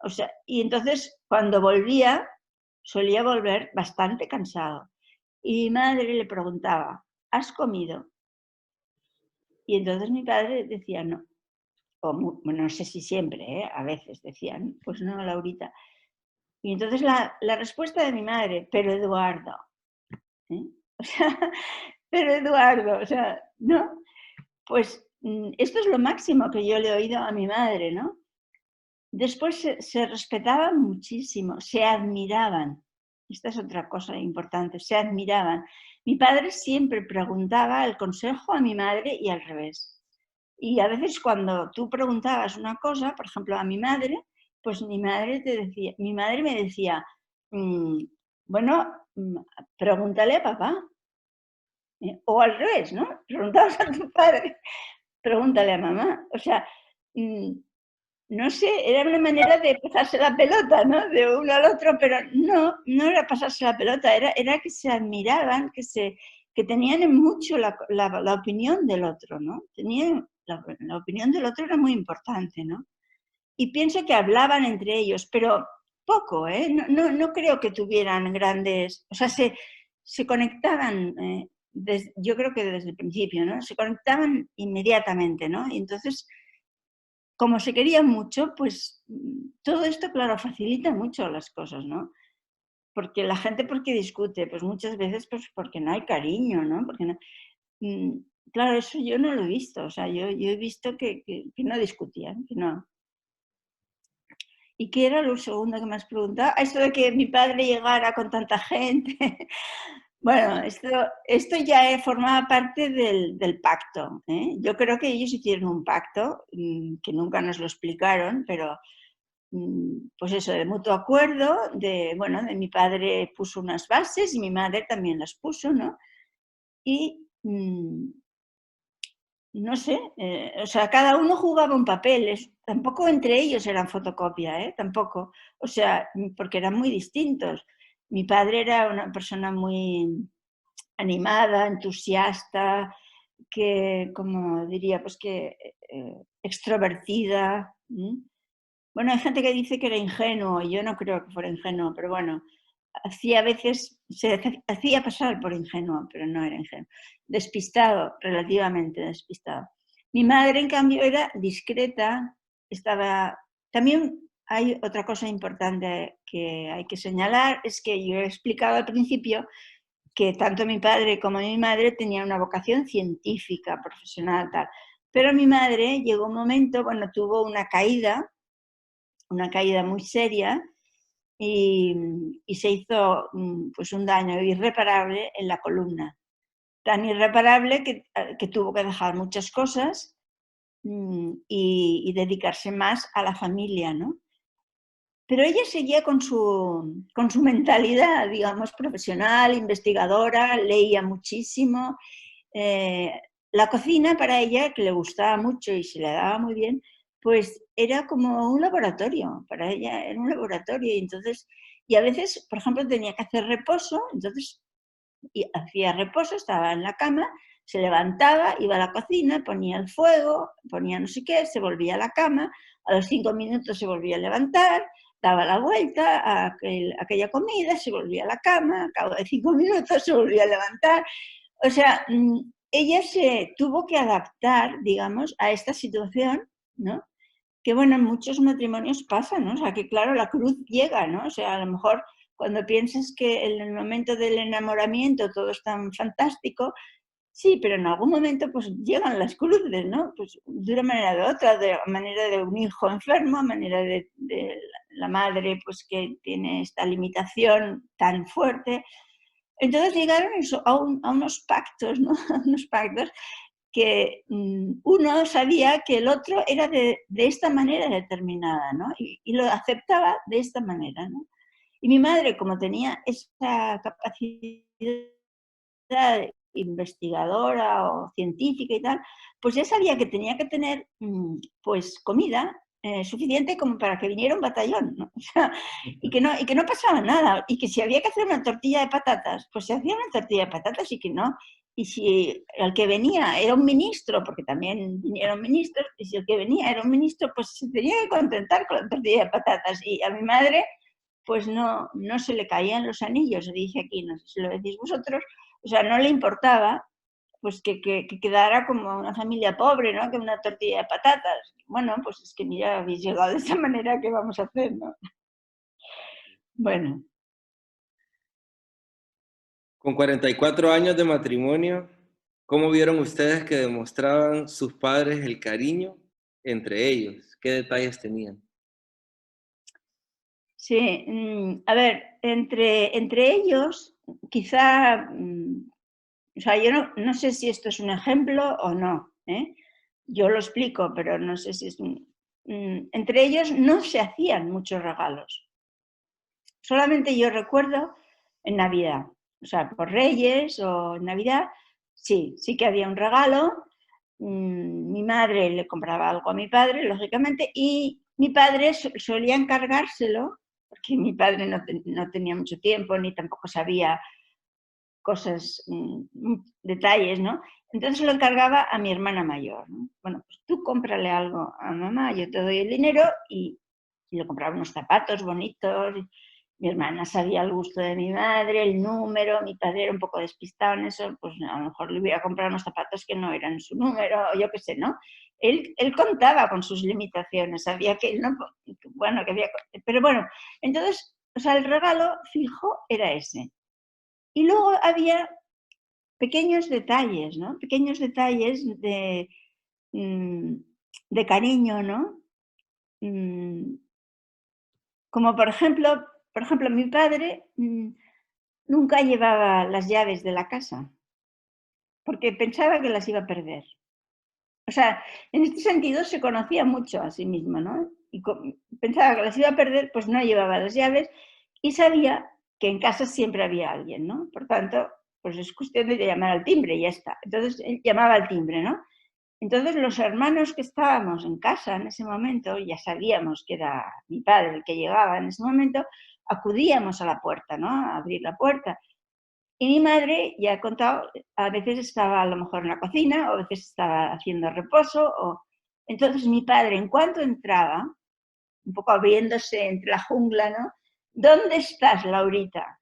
Speaker 2: o sea, y entonces cuando volvía, solía volver bastante cansado. Y mi madre le preguntaba, ¿has comido? Y entonces mi padre decía, no. Bueno, no sé si siempre, a veces decían, pues no, Laurita. Y entonces la respuesta de mi madre, pero Eduardo, ¿eh? O sea, pero Eduardo, o sea, ¿no? Pues esto es lo máximo que yo le he oído a mi madre, ¿no? Después se respetaban muchísimo, se admiraban. Esta es otra cosa importante, se admiraban. Mi padre siempre preguntaba el consejo a mi madre y al revés. Y a veces cuando tú preguntabas una cosa, por ejemplo, a mi madre, pues mi madre me decía, mm, bueno, pregúntale a papá. O al revés, ¿no? Preguntabas a tu padre, pregúntale a mamá. O sea, mm, no sé, era una manera de pasarse la pelota, ¿no? De uno al otro, pero no era pasarse la pelota, era que se admiraban, que tenían en mucho la opinión del otro, ¿no? Tenían, la opinión del otro era muy importante, ¿no? Y pienso que hablaban entre ellos, pero poco, ¿eh? No creo que tuvieran grandes, o sea, se conectaban, yo creo que desde el principio, ¿no? Se conectaban inmediatamente, ¿no? Y entonces como se querían mucho, pues todo esto, claro, facilita mucho las cosas, ¿no? Porque la gente, ¿por qué discute? Pues muchas veces pues porque no hay cariño, ¿no? Porque no, mm, claro, eso yo no lo he visto, o sea, yo he visto que no discutían, que no. ¿Y qué era lo segundo que me has preguntado? Esto de que mi padre llegara con tanta gente. Bueno, esto ya formaba parte del pacto, ¿eh? Yo creo que ellos hicieron un pacto, que nunca nos lo explicaron, pero pues eso, de mutuo acuerdo, bueno, de mi padre puso unas bases y mi madre también las puso, ¿no? Y no sé, o sea, cada uno jugaba un papel, tampoco entre ellos eran fotocopia, tampoco, o sea, porque eran muy distintos. Mi padre era una persona muy animada, entusiasta, que, como diría, pues que extrovertida. Bueno, hay gente que dice que era ingenuo, yo no creo que fuera ingenuo, pero bueno, hacía a veces, se hacía pasar por ingenuo, pero no era ingenuo. Despistado, relativamente despistado. Mi madre, en cambio, era discreta, estaba... También hay otra cosa importante que hay que señalar, es que yo he explicado al principio que tanto mi padre como mi madre tenían una vocación científica, profesional, tal. Pero mi madre llegó un momento, bueno, tuvo una caída muy seria, y se hizo pues un daño irreparable en la columna. Tan irreparable que tuvo que dejar muchas cosas y dedicarse más a la familia, ¿no? Pero ella seguía con su mentalidad, digamos, profesional, investigadora, leía muchísimo. Eh, la cocina para ella, que le gustaba mucho y se le daba muy bien, pues era como un laboratorio, para ella era un laboratorio. Y a veces, por ejemplo, tenía que hacer reposo, entonces hacía reposo, estaba en la cama, se levantaba, iba a la cocina, ponía el fuego, ponía no sé qué, se volvía a la cama, a los 5 minutos se volvía a levantar, daba la vuelta a aquella comida, se volvía a la cama, a cabo de 5 minutos se volvía a levantar. O sea, ella se tuvo que adaptar, digamos, a esta situación, ¿no? Que bueno, en muchos matrimonios pasa, ¿no? O sea, que claro, la cruz llega, ¿no? O sea, a lo mejor cuando piensas que en el momento del enamoramiento todo es tan fantástico, sí, pero en algún momento pues llegan las cruces, ¿no? Pues de una manera o de otra, de manera de un hijo enfermo, manera de la madre pues que tiene esta limitación tan fuerte. Entonces llegaron a unos pactos, ¿no? A unos pactos que uno sabía que el otro era de esta manera determinada, ¿no? Y lo aceptaba de esta manera, ¿no? Y mi madre, como tenía esa capacidad investigadora o científica y tal, pues ya sabía que tenía que tener pues comida suficiente como para que viniera un batallón, ¿no? O sea, y que no pasaba nada, y que si había que hacer una tortilla de patatas, pues se hacía una tortilla de patatas y que no. Y si el que venía era un ministro, porque también vinieron ministros, y si el que venía era un ministro, pues se tenía que contentar con la tortilla de patatas. Y a mi madre, pues no se le caían los anillos, dije aquí, no sé si lo decís vosotros, o sea, no le importaba pues que quedara como una familia pobre, ¿no? Que una tortilla de patatas. Bueno, pues es que mira, habéis llegado de esa manera, ¿qué vamos a hacer, no? Bueno,
Speaker 1: Con 44 años de matrimonio, ¿cómo vieron ustedes que demostraban sus padres el cariño entre ellos? ¿Qué detalles tenían?
Speaker 2: sí, a ver, entre ellos, quizá, o sea, yo no sé si esto es un ejemplo o no, ¿eh? Yo lo explico, pero no sé si es... entre ellos no se hacían muchos regalos. Solamente yo recuerdo en Navidad, o sea, por Reyes o en Navidad, sí que había un regalo. Mi madre le compraba algo a mi padre, lógicamente, y mi padre solía encargárselo, porque mi padre no tenía mucho tiempo ni tampoco sabía cosas, detalles, ¿no? Entonces lo encargaba a mi hermana mayor, ¿no? Bueno, pues tú cómprale algo a mamá, yo te doy el dinero, y le compraba unos zapatos bonitos. Mi hermana sabía el gusto de mi madre, el número, mi padre era un poco despistado en eso, pues a lo mejor le hubiera comprado unos zapatos que no eran su número, o yo qué sé, ¿no? Él contaba con sus limitaciones, sabía que él no, bueno, que había, pero bueno, entonces, o sea, el regalo fijo era ese. Y luego había pequeños detalles, ¿no? Pequeños detalles mm, de cariño, ¿no? Mm, Como por ejemplo, mi padre nunca llevaba las llaves de la casa porque pensaba que las iba a perder. O sea, en este sentido se conocía mucho a sí mismo, ¿no? Y pensaba que las iba a perder, pues no llevaba las llaves y sabía que en casa siempre había alguien, ¿no? Por tanto, pues es cuestión de llamar al timbre y ya está. Entonces él llamaba al timbre, ¿no? Entonces los hermanos que estábamos en casa en ese momento, ya sabíamos que era mi padre el que llegaba en ese momento, acudíamos a la puerta, ¿no? A abrir la puerta. Y mi madre, ya he contado, a veces estaba a lo mejor en la cocina, o a veces estaba haciendo reposo. Entonces mi padre, en cuanto entraba, un poco abriéndose entre la jungla, ¿no? ¿Dónde estás, Laurita?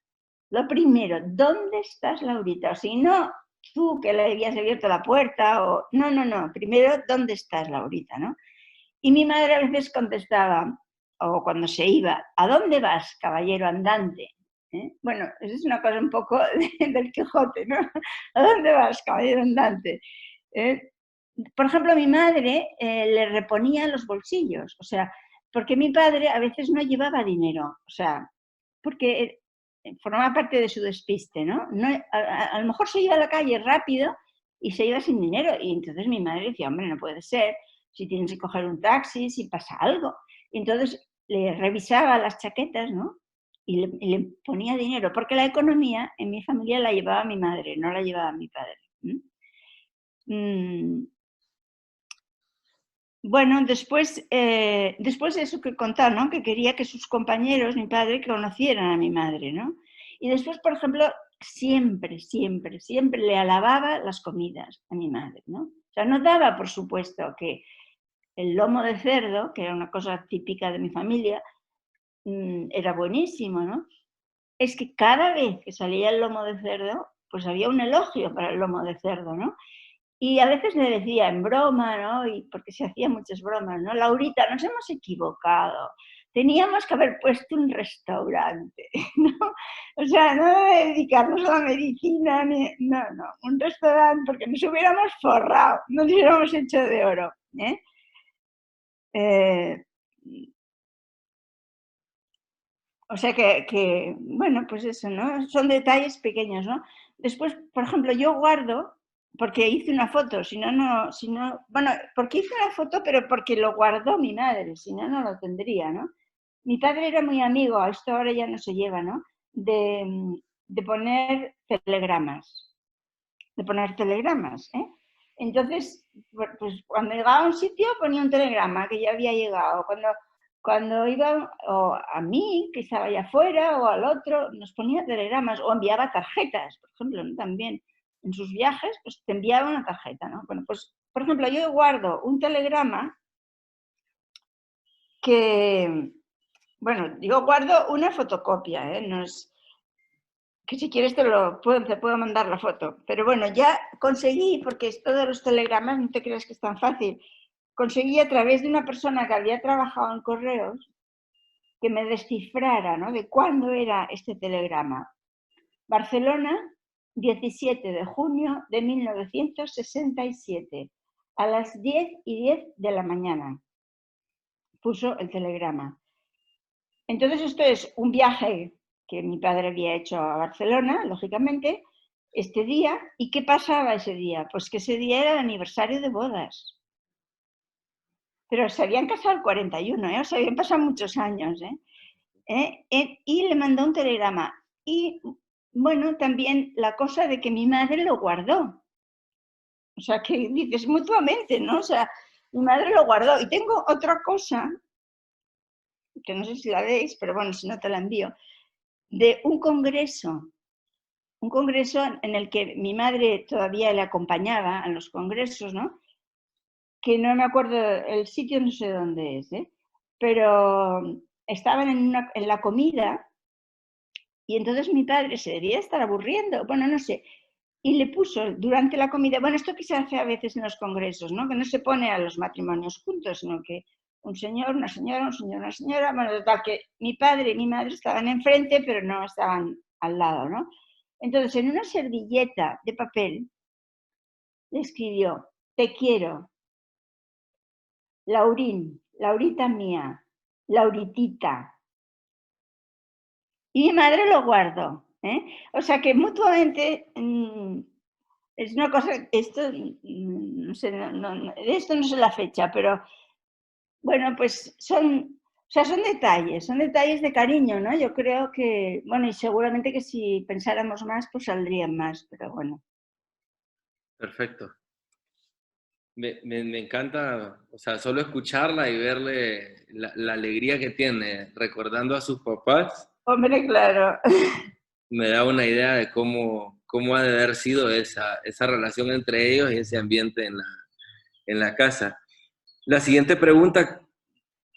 Speaker 2: Lo primero, ¿dónde estás, Laurita? O si no, tú que le habías abierto la puerta, o no, primero, ¿dónde estás, Laurita? ¿No? Y mi madre a veces contestaba, o cuando se iba, ¿a dónde vas, caballero andante? Bueno, eso es una cosa un poco del Quijote, ¿no? ¿A dónde vas, caballero andante? ¿Eh? Por ejemplo, mi madre le reponía los bolsillos, o sea, porque mi padre a veces no llevaba dinero, o sea, porque formaba parte de su despiste, ¿no? A lo mejor se iba a la calle rápido y se iba sin dinero, y entonces mi madre decía, hombre, no puede ser, si tienes que coger un taxi, si pasa algo. Y entonces le revisaba las chaquetas, ¿no? Y le ponía dinero, porque la economía en mi familia la llevaba mi madre, no la llevaba mi padre. Mm. Bueno, después de eso que contar, ¿no? Que quería que sus compañeros, mi padre, conocieran a mi madre, ¿no? Y después, por ejemplo, siempre le alababa las comidas a mi madre, ¿no? O sea, no daba, por supuesto, que el lomo de cerdo, que era una cosa típica de mi familia, era buenísimo, ¿no? Es que cada vez que salía el lomo de cerdo, pues había un elogio para el lomo de cerdo, ¿no? Y a veces le decía en broma, ¿no? Y porque se hacían muchas bromas, ¿no? Laurita, nos hemos equivocado. Teníamos que haber puesto un restaurante, ¿no? O sea, no dedicarnos a la medicina, no, un restaurante porque nos hubiéramos forrado, nos hubiéramos hecho de oro, ¿eh? Eh, o sea bueno, pues eso, ¿no? Son detalles pequeños, ¿no? Después, por ejemplo, yo guardo, porque hice una foto, bueno, porque hice una foto, pero porque lo guardó mi madre, si no, no lo tendría, ¿no? Mi padre era muy amigo, a esto ahora ya no se lleva, ¿no? De poner telegramas, ¿eh? Entonces, pues cuando llegaba a un sitio ponía un telegrama que ya había llegado. Cuando iba o a mí, que estaba allá afuera, o al otro, nos ponía telegramas o enviaba tarjetas, por ejemplo, ¿no? También en sus viajes, pues te enviaba una tarjeta, ¿no? Bueno, pues, por ejemplo, yo guardo un telegrama que, bueno, yo guardo una fotocopia, ¿eh? No es, que si quieres te puedo mandar la foto. Pero bueno, ya conseguí, porque esto de los telegramas no te creas que es tan fácil, conseguí a través de una persona que había trabajado en correos que me descifrara, ¿no? De cuándo era este telegrama. Barcelona, 17 de junio de 1967, a las 10:10 de la mañana, puso el telegrama. Entonces esto es un viaje que mi padre había hecho a Barcelona, lógicamente, este día. ¿Y qué pasaba ese día? Pues que ese día era el aniversario de bodas. Pero se habían casado el 41, ¿eh? O sea, habían pasado muchos años, y le mandó un telegrama. Y bueno, también la cosa de que mi madre lo guardó. O sea, que dices mutuamente, ¿no? O sea, mi madre lo guardó. Y tengo otra cosa, que no sé si la veis, pero bueno, si no te la envío, de un congreso en el que mi madre todavía le acompañaba a los congresos, ¿no? Que no me acuerdo, el sitio no sé dónde es, ¿eh? Pero estaban en la comida y entonces mi padre se debía estar aburriendo, bueno, no sé, y le puso durante la comida, bueno, esto que se hace a veces en los congresos, ¿no? Que no se pone a los matrimonios juntos, sino que un señor, una señora, un señor, una señora, bueno, total, que mi padre y mi madre estaban enfrente, pero no estaban al lado, ¿no? Entonces, en una servilleta de papel, le escribió, te quiero, Laurín, Laurita mía, Lauritita. Y mi madre lo guardó, ¿eh? O sea que mutuamente es una cosa, esto no sé, de esto no sé la fecha, pero bueno, pues o sea, son detalles de cariño, ¿no? Yo creo que, bueno, y seguramente que si pensáramos más, pues saldrían más, pero bueno.
Speaker 1: Perfecto. Me encanta, o sea, solo escucharla y verle la alegría que tiene recordando a sus papás,
Speaker 2: Hombre, claro.
Speaker 1: me da una idea de cómo ha de haber sido esa relación entre ellos y ese ambiente en la casa. La siguiente pregunta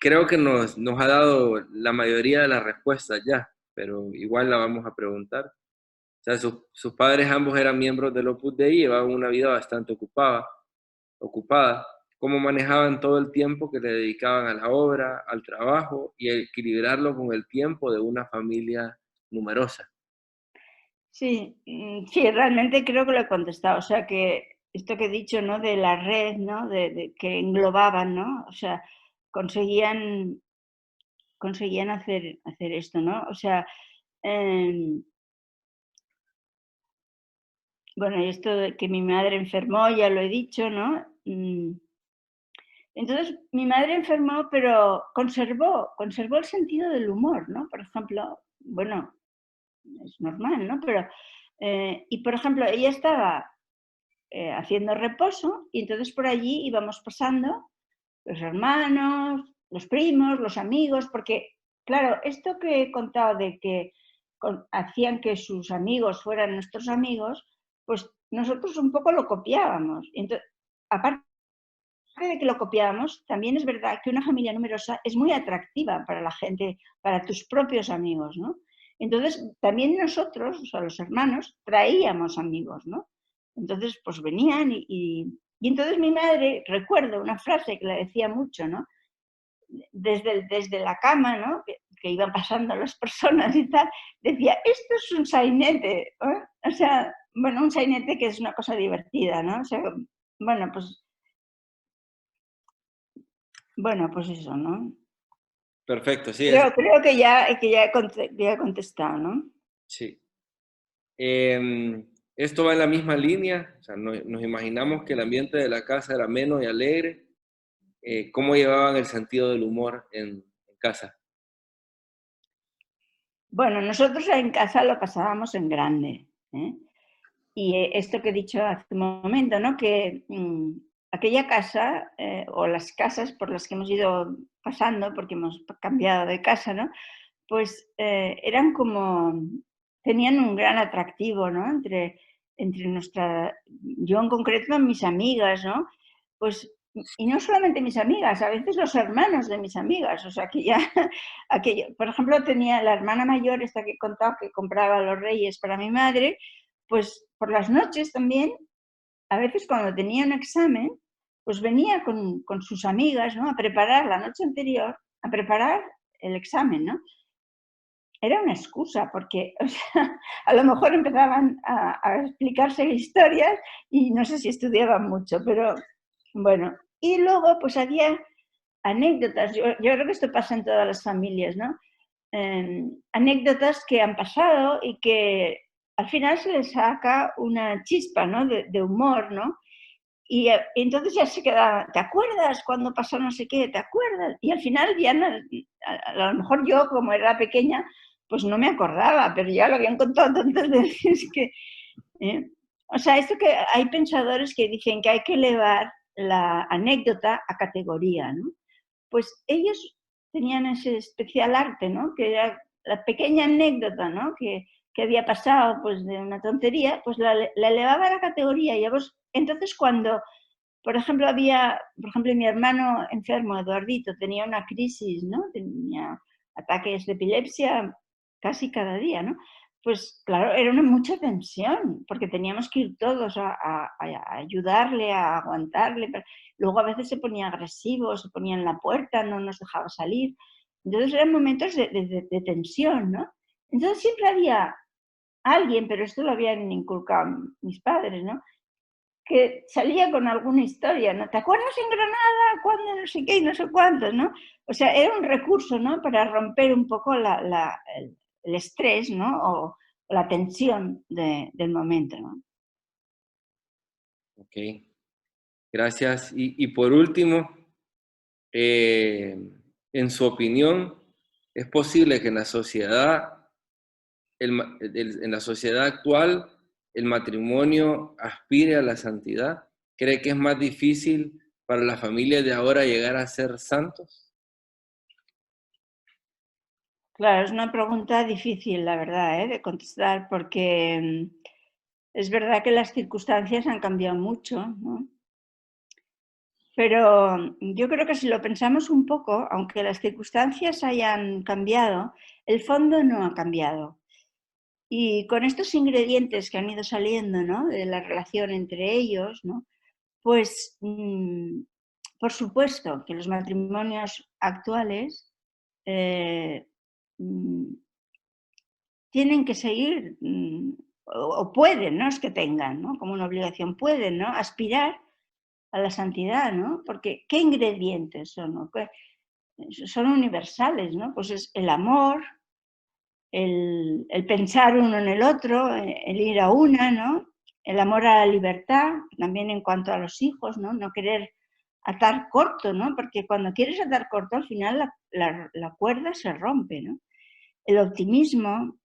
Speaker 1: creo que nos ha dado la mayoría de las respuestas ya, pero igual la vamos a preguntar. O sea, sus padres ambos eran miembros del Opus Dei y llevaban una vida bastante ocupada. ¿Cómo manejaban todo el tiempo que le dedicaban a la obra, al trabajo y equilibrarlo con el tiempo de una familia numerosa?
Speaker 2: Sí, sí, realmente creo que lo he contestado. O sea, que esto que he dicho, ¿no? De la red, ¿no? De que englobaban, ¿no? O sea, conseguían, conseguían hacer esto, ¿no? O sea, em, bueno, y esto de que mi madre enfermó, ya lo he dicho, ¿no? Entonces, mi madre enfermó, pero conservó el sentido del humor, ¿no? Por ejemplo, bueno, es normal, ¿no? Pero, y por ejemplo, ella estaba haciendo reposo y entonces por allí íbamos pasando los hermanos, los primos, los amigos, porque, claro, esto que he contado de que hacían que sus amigos fueran nuestros amigos, pues nosotros un poco lo copiábamos. Entonces, aparte de que lo copiábamos, también es verdad que una familia numerosa es muy atractiva para la gente, para tus propios amigos, ¿no? Entonces, también nosotros, o sea, los hermanos, traíamos amigos, ¿no? Entonces, pues venían y entonces mi madre, recuerdo una frase que le decía mucho, ¿no? Desde la cama, ¿no? Que iban pasando las personas y tal, decía, esto es un sainete, ¿eh? O sea, bueno, un sainete que es una cosa divertida, ¿no? O sea, bueno, pues eso, ¿no?
Speaker 1: Perfecto, sí,
Speaker 2: Creo que ya he contestado, ¿no?
Speaker 1: sí. Esto va en la misma línea, o sea, nos imaginamos que el ambiente de la casa era ameno y alegre. ¿Cómo llevaban el sentido del humor en casa?
Speaker 2: Bueno, nosotros en casa lo pasábamos en grande, ¿eh? Y esto que he dicho hace un momento, ¿no? Que aquella casa o las casas por las que hemos ido pasando, porque hemos cambiado de casa, ¿no? Pues eran como, tenían un gran atractivo, ¿no? Entre yo en concreto, mis amigas, ¿no? Pues, y no solamente mis amigas, a veces los hermanos de mis amigas, o sea, que ya, aquello, por ejemplo, tenía la hermana mayor, esta que he contado, que compraba los reyes para mi madre, pues por las noches también, a veces cuando tenía un examen, pues venía con sus amigas, ¿no? A preparar la noche anterior, a preparar el examen, ¿no? Era una excusa, porque o sea, a lo mejor empezaban a explicarse historias y no sé si estudiaban mucho, pero bueno. Y luego pues había anécdotas, yo creo que esto pasa en todas las familias, ¿no? Anécdotas que han pasado y que al final se les saca una chispa, ¿no? De humor, ¿no? Y entonces ya se queda, ¿te acuerdas cuando pasó no sé qué? ¿Te acuerdas? Y al final ya no, a lo mejor yo, como era pequeña, pues no me acordaba, pero ya lo habían contado tantas veces que... ¿eh? O sea, esto que hay pensadores que dicen que hay que elevar la anécdota a categoría, ¿no? Pues ellos tenían ese especial arte, ¿no? Que era la pequeña anécdota, ¿no? Que había pasado pues de una tontería, pues la elevaba a la categoría. Y entonces cuando, por ejemplo, mi hermano enfermo, Eduardito, tenía una crisis, ¿no? Tenía ataques de epilepsia casi cada día, ¿no? Pues claro, era una mucha tensión, porque teníamos que ir todos a ayudarle, a aguantarle. Luego a veces se ponía agresivo, se ponía en la puerta, no nos dejaba salir. Entonces eran momentos de tensión, ¿no? Entonces siempre había alguien, pero esto lo habían inculcado mis padres, ¿no? Que salía con alguna historia, ¿no? ¿Te acuerdas en Granada cuando no sé qué y no sé cuántos, ¿no? O sea, era un recurso, ¿no? Para romper un poco el estrés, ¿no? O la tensión del momento, ¿no?
Speaker 1: Ok, gracias. Y por último, en su opinión, ¿es posible que en la sociedad, en la sociedad actual, el matrimonio aspire a la santidad? ¿Cree que es más difícil para la familia de ahora llegar a ser santos?
Speaker 2: Claro, es una pregunta difícil, la verdad, de contestar, porque es verdad que las circunstancias han cambiado mucho, ¿no? Pero yo creo que si lo pensamos un poco, aunque las circunstancias hayan cambiado, el fondo no ha cambiado. Y con estos ingredientes que han ido saliendo, ¿no? De la relación entre ellos, ¿no? Pues, por supuesto que los matrimonios actuales eh, mm, tienen que seguir, o pueden, no es que tengan, ¿no? Como una obligación, pueden, ¿no? Aspirar a la santidad, ¿no? Porque ¿qué ingredientes son? ¿No? Son universales, ¿no? Pues es el amor, el pensar uno en el otro, el ir a una, ¿no? El amor a la libertad, también en cuanto a los hijos, ¿no? No querer atar corto, ¿no? Porque cuando quieres atar corto, al final la cuerda se rompe, ¿no? El optimismo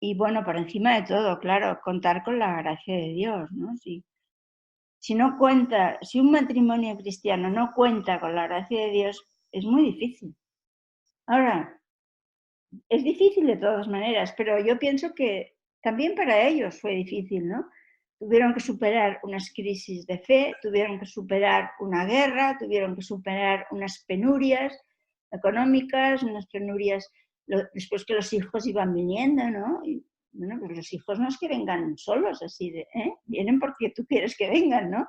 Speaker 2: y, bueno, por encima de todo, claro, contar con la gracia de Dios, ¿no? Si no cuenta, si un matrimonio cristiano no cuenta con la gracia de Dios, es muy difícil. Ahora, es difícil de todas maneras, pero yo pienso que también para ellos fue difícil, ¿no? Tuvieron que superar unas crisis de fe, tuvieron que superar una guerra, tuvieron que superar unas penurias económicas, unas penurias después que los hijos iban viniendo, ¿no? Y, bueno, pues los hijos no es que vengan solos así de, vienen porque tú quieres que vengan, ¿no?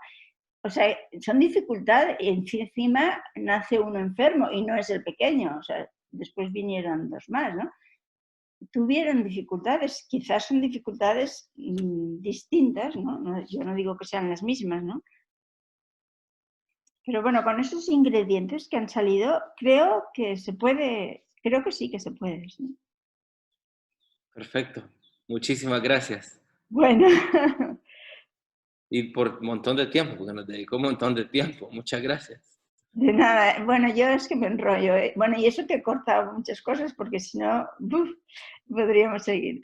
Speaker 2: O sea, son dificultades y encima nace uno enfermo y no es el pequeño, o sea, después vinieron dos más, ¿no? Tuvieron dificultades, quizás son dificultades distintas, ¿no? Yo no digo que sean las mismas, ¿no? Pero bueno, con esos ingredientes que han salido, creo que se puede, creo que sí que se puede. ¿Sí?
Speaker 1: Perfecto. Muchísimas gracias.
Speaker 2: Bueno,
Speaker 1: Y por un montón de tiempo, porque nos dedicó un montón de tiempo. Muchas gracias.
Speaker 2: de nada. Bueno, yo es que me enrollo. Bueno, y eso que he cortado muchas cosas porque si no, podríamos seguir.